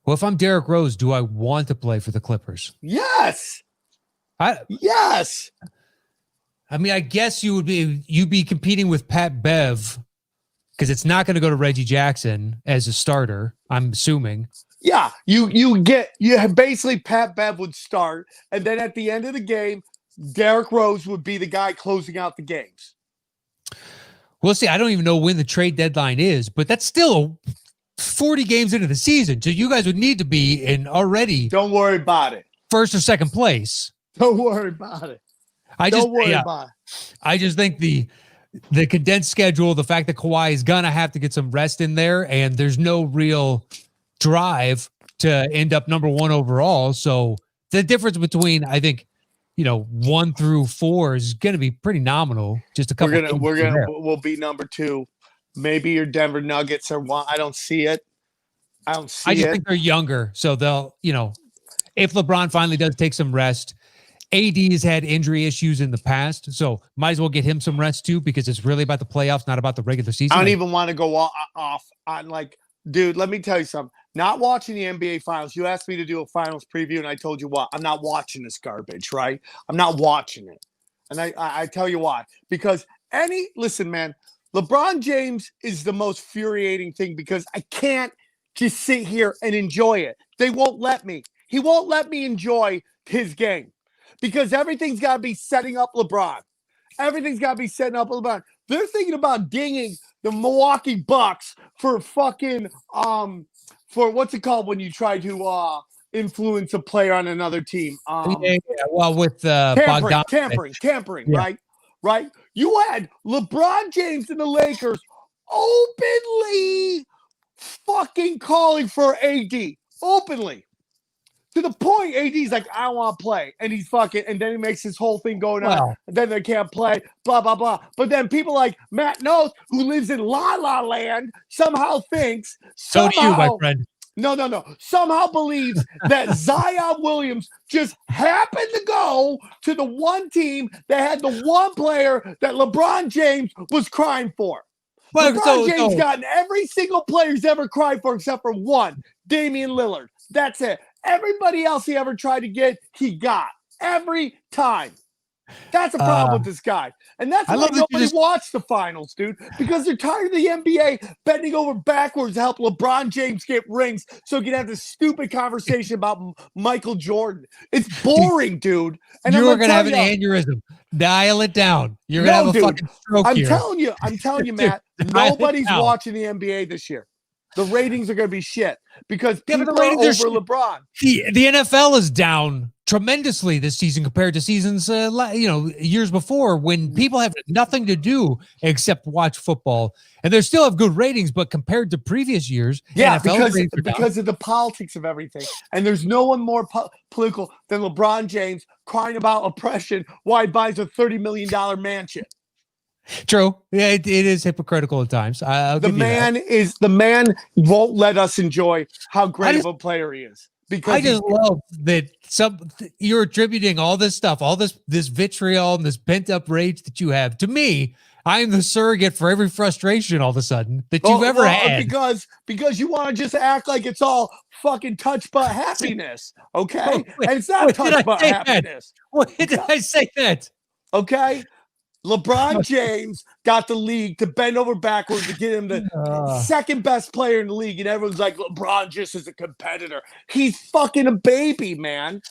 Well, if I'm Derrick Rose, do I want to play for the Clippers? Yes. Yes. I mean, I guess you'd be competing with Pat Bev, because it's not going to go to Reggie Jackson as a starter, I'm assuming. Yeah, you basically Pat Bev would start, and then at the end of the game, Derrick Rose would be the guy closing out the games. We'll see. I don't even know when the trade deadline is, but that's still 40 games into the season, so you guys would need to be in already. Don't worry about it. First or second place. Don't worry about it. Don't worry about it. I just think the condensed schedule, the fact that Kawhi is going to have to get some rest in there, and there's no real drive to end up number 1 overall. So the difference between, I think, 1 through 4 is going to be pretty nominal. Just a couple. We'll be number 2. Maybe your Denver Nuggets are 1. I don't see it. I just think they're younger, so they'll, if LeBron finally does take some rest. AD has had injury issues in the past, so might as well get him some rest too, because it's really about the playoffs, not about the regular season. I don't even want to go off on dude, let me tell you something. Not watching the NBA finals. You asked me to do a finals preview, and I told you what? I'm not watching this garbage, right? I'm not watching it. And I tell you why. Because listen, man, LeBron James is the most infuriating thing, because I can't just sit here and enjoy it. They won't let me. He won't let me enjoy his game. Because everything's got to be setting up LeBron. Everything's got to be setting up LeBron. They're thinking about dinging the Milwaukee Bucks for fucking for what's it called when you try to influence a player on another team? Well, with tampering, yeah. right? You had LeBron James and the Lakers openly fucking calling for AD, openly. To the point, AD's like, I don't want to play. And he's fucking, and then he makes this whole thing going on. And then they can't play, blah, blah, blah. But then people like Matt Knows, who lives in La La Land, somehow thinks. So do you, my friend. No. Somehow believes that Zion Williams just happened to go to the one team that had the one player that LeBron James was crying for. Well, LeBron James gotten every single player he's ever cried for except for one, Damian Lillard. That's it. Everybody else he ever tried to get, he got every time. That's a problem with this guy. And that's why nobody watched the finals, dude, because they're tired of the NBA bending over backwards to help LeBron James get rings so he can have this stupid conversation about Michael Jordan. It's boring, dude. And you're going to have an aneurysm. Dial it down. You're going to have a fucking stroke I'm telling you, Matt, nobody's watching the NBA this year. The ratings are going to be shit because people are over LeBron. The NFL is down tremendously this season compared to seasons, years before, when people have nothing to do except watch football, and they still have good ratings. But compared to previous years, because of the politics of everything, and there's no one more political than LeBron James crying about oppression while he buys a $30 million mansion. True. Yeah, it is hypocritical at times. The man won't let us enjoy how great of a player he is. Because I just love that you're attributing all this stuff, all this vitriol and this pent up rage that you have to me. I am the surrogate for every frustration all of a sudden that you've ever had. Because you want to just act like it's all fucking touch but happiness. Okay? And it's not touch but happiness. When did I say that? Okay? LeBron James got the league to bend over backwards to get him the second best player in the league. And everyone's like, LeBron just is a competitor. He's fucking a baby, man.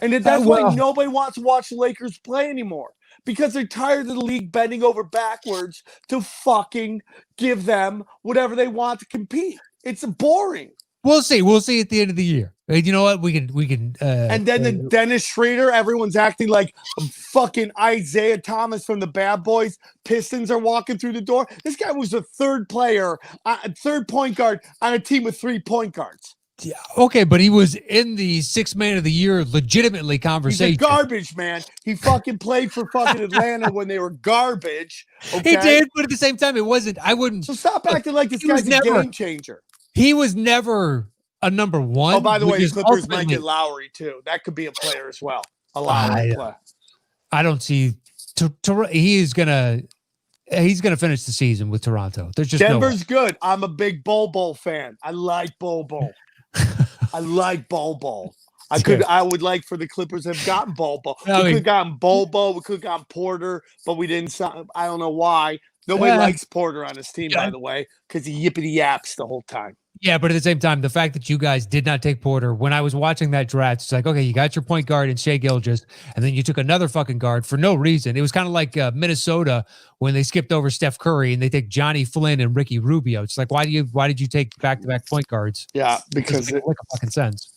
And that's why nobody wants to watch the Lakers play anymore. Because they're tired of the league bending over backwards to fucking give them whatever they want to compete. It's boring. We'll see. We'll see at the end of the year. You know what? We can. And then the Dennis Schrader, everyone's acting like fucking Isaiah Thomas from the Bad Boys. Pistons are walking through the door. This guy was a third point guard on a team with 3 point guards. Yeah, okay, but he was in the 6th man of the year legitimately conversation. He's a garbage man. He fucking played for fucking Atlanta when they were garbage. Okay? He did, but at the same time, it wasn't. I wouldn't. So stop acting like this guy's a game changer. He was never a number one. Oh, by the way, the Clippers might get Lowry too. That could be a player as well. A Lowry player. I don't see. He's gonna finish the season with Toronto. There's just Denver's good. I'm a big Bol fan. I like Bol. I like Bol. I would like for the Clippers to have gotten Bol. We could have gotten Bobo. We could have gotten Porter, but we didn't. I don't know why. Nobody likes Porter on his team, by the way, because he yippity yaps the whole time. Yeah, but at the same time, the fact that you guys did not take Porter, when I was watching that draft, it's like, okay, you got your point guard in Shai Gilgeous, and then you took another fucking guard for no reason. It was kind of like Minnesota when they skipped over Steph Curry and they take Johnny Flynn and Ricky Rubio. It's like, why did you take back-to-back point guards? Yeah, because it doesn't make a fucking sense.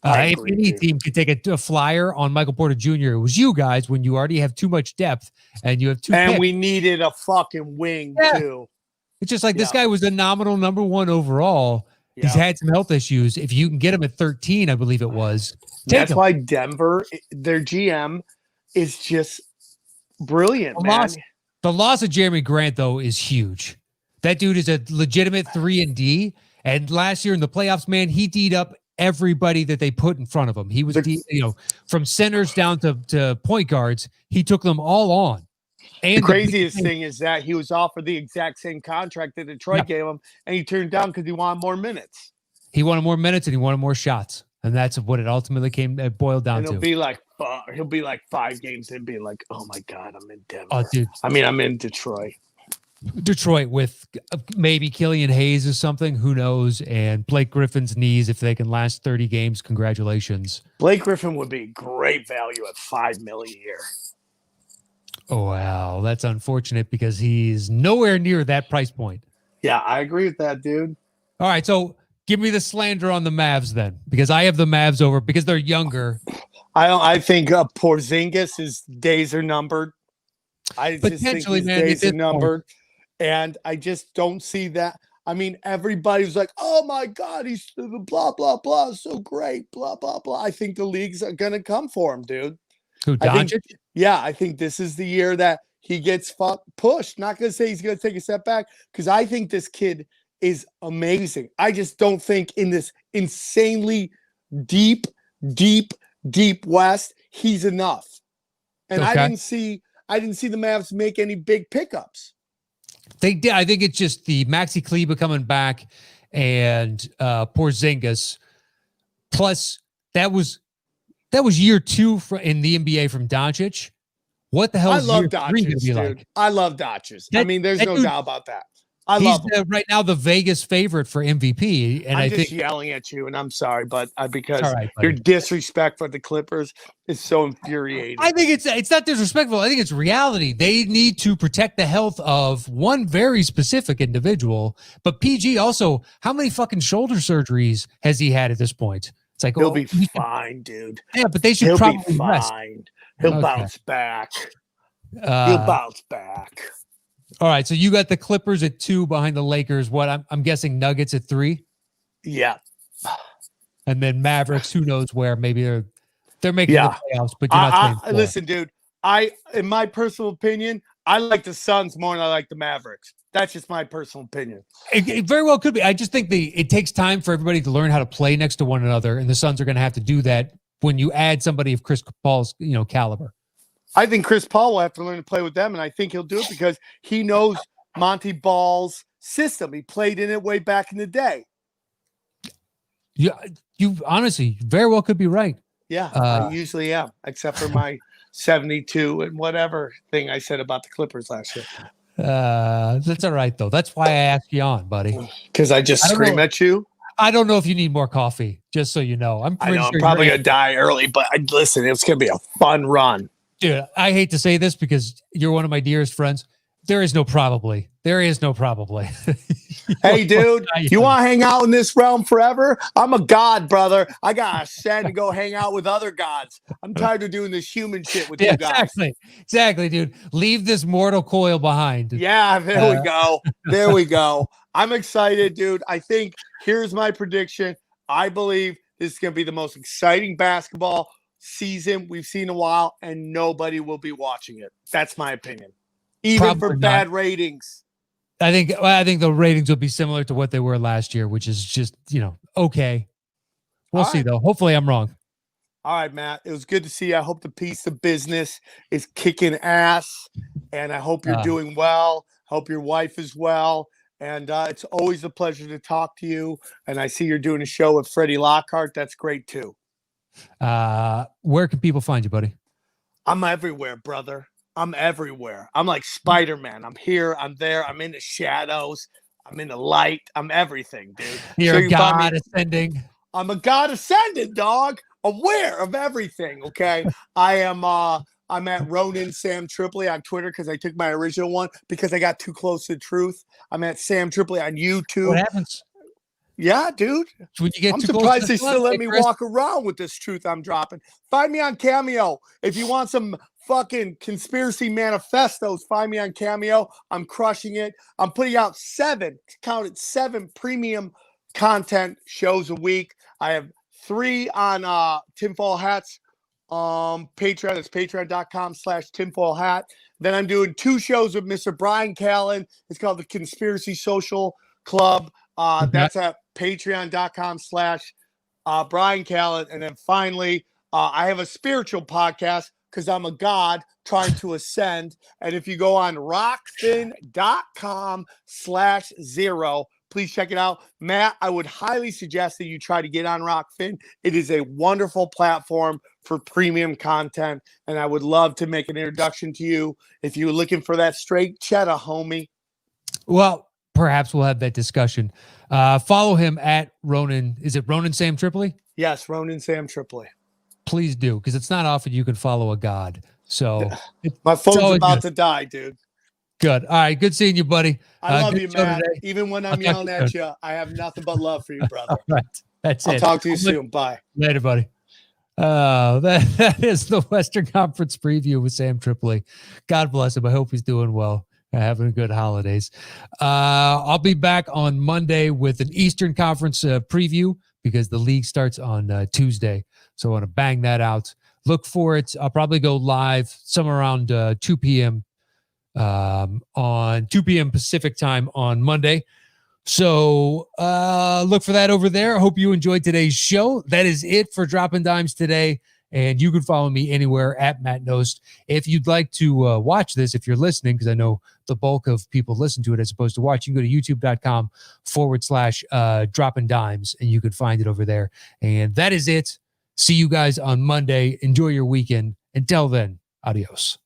If any team could take a flyer on Michael Porter Jr., it was you guys when you already have too much depth and you have two picks. We needed a fucking wing too. It's just like this guy was a nominal number 1 overall, He's had some health issues. If you can get him at 13, I believe it was. That's why Denver, their GM, is just brilliant, man. The loss of Jeremy Grant, though, is huge. That dude is a legitimate 3-and-D. And last year in the playoffs, man, he D'd up everybody that they put in front of him. He was, from centers down to point guards, he took them all on. And the craziest thing is that he was offered the exact same contract that Detroit gave him, and he turned down because he wanted more minutes. He wanted more minutes and he wanted more shots, and that's what it ultimately boiled down to. He'll be like 5 games and be like, "Oh my God, I'm in Denver." Oh, dude. I mean, I'm in Detroit. Detroit with maybe Killian Hayes or something, who knows, and Blake Griffin's knees, if they can last 30 games, congratulations. Blake Griffin would be great value at $5 million a year. Oh, wow. That's unfortunate because he's nowhere near that price point. Yeah, I agree with that, dude. All right, so give me the slander on the Mavs because I have the Mavs over because they're younger. I think Porzingis' days are numbered. I just think his days are numbered. And I just don't see that. I mean, everybody's like, "Oh my God, he's blah, blah, blah, so great, blah, blah, blah." I think the league's going to come for him, dude. Who, Doncic? I think this is the year that he gets pushed. Not going to say he's going to take a step back because I think this kid is amazing. I just don't think in this insanely deep West, he's enough. And I didn't see the Mavs make any big pickups. They did. I think it's just the Maxi Kleber coming back and Porzingis. Plus, that was year 2 in the NBA from Doncic. What the hell is year 3 going to be like? I love Doncic. I mean, there's no doubt about that. He's right now the Vegas favorite for MVP. And I'm just yelling at you, and I'm sorry, but because your disrespect for the Clippers is so infuriating. I think it's not disrespectful. I think it's reality. They need to protect the health of one very specific individual. But PG also, how many fucking shoulder surgeries has he had at this point? It's like he'll be fine, dude. Yeah, but they should probably be rest. Fine. He'll bounce back. He'll bounce back. All right, so you got the Clippers at 2 behind the Lakers. What I'm guessing Nuggets at 3. Yeah, and then Mavericks. Who knows where? Maybe they're making the playoffs, but you're not. Listen, dude. In my personal opinion, I like the Suns more than I like the Mavericks. That's just my personal opinion. It very well could be. I just think it takes time for everybody to learn how to play next to one another, and the Suns are going to have to do that when you add somebody of Chris Paul's caliber. I think Chris Paul will have to learn to play with them, and I think he'll do it because he knows Monty Ball's system. He played in it way back in the day. Yeah, you honestly very well could be right. Yeah, I usually am, except for my 72 and whatever thing I said about the Clippers last year. That's all right, though. That's why I asked you on, buddy. Because I just scream at you? I don't know if you need more coffee, just so you know. I'm probably going to die early, but listen, it's going to be a fun run. Dude, I hate to say this because you're one of my dearest friends. There is no probably. There is no probably. Hey, dude, you want to hang out in this realm forever? I'm a god, brother. I got to ascend and go hang out with other gods. I'm tired of doing this human shit with you guys. Exactly, dude. Leave this mortal coil behind. Yeah, there we go. There we go. I'm excited, dude. I think here's my prediction. I believe this is going to be the most exciting basketball season we've seen in a while, and nobody will be watching it. That's my opinion. Even Probably for bad ratings. I think the ratings will be similar to what they were last year, which is just, okay. We'll see, though. Hopefully I'm wrong. All right, Matt. It was good to see you. I hope the piece of business is kicking ass, and I hope you're doing well. Hope your wife is well. And it's always a pleasure to talk to you. And I see you're doing a show with Freddie Lockhart. That's great, too. Where can people find you, buddy? I'm everywhere, brother. I'm everywhere. I'm like Spider-Man. I'm here. I'm there. I'm in the shadows. I'm in the light. I'm everything, dude. You're a god ascending. I'm a god ascended, dog. Aware of everything. Okay. I'm at Ronin Sam Tripoli on Twitter because I took my original one because I got too close to the truth. I'm at Sam Tripoli on YouTube. What happens? Yeah, dude. When you get I'm surprised they still let me walk around with this truth I'm dropping. Find me on Cameo. If you want some fucking conspiracy manifestos, find me on Cameo. I'm crushing it. I'm putting out 7 premium content shows a week. I have 3 on tinfoil hats. Patreon. It's patreon.com/tinfoil hat. Then I'm doing 2 shows with Mr. Brian Callen. It's called the Conspiracy Social Club. That's at patreon.com/Brian Callen. And then finally, I have a spiritual podcast because I'm a god trying to ascend. And if you go on rockfin.com/0, please check it out. Matt, I would highly suggest that you try to get on Rockfin. It is a wonderful platform for premium content, and I would love to make an introduction to you if you're looking for that straight cheddar, homie. Well, perhaps we'll have that discussion. Follow him at Ronan. Is it Ronan Sam Tripoli? Yes, Ronan Sam Tripoli. Please do, because it's not often you can follow a god. So my phone's about to die, dude. Good. All right. Good seeing you, buddy. I love you, Matt. Today. Even when I'm yelling at you, I have nothing but love for you, brother. All right. That's it. I'll talk to you soon. Bye. Later, buddy. That is the Western Conference preview with Sam Tripoli. God bless him. I hope he's doing well. Having good holidays. I'll be back on Monday with an Eastern Conference preview because the league starts on Tuesday. So I want to bang that out. Look for it. I'll probably go live somewhere around 2 p.m. On 2 p.m. Pacific time on Monday. So look for that over there. I hope you enjoyed today's show. That is it for Dropping Dimes today. And you can follow me anywhere at Matt Nost. If you'd like to watch this, if you're listening, because I know the bulk of people listen to it as opposed to watch, you can go to youtube.com/Dropping Dimes, and you can find it over there. And that is it. See you guys on Monday. Enjoy your weekend. Until then, adios.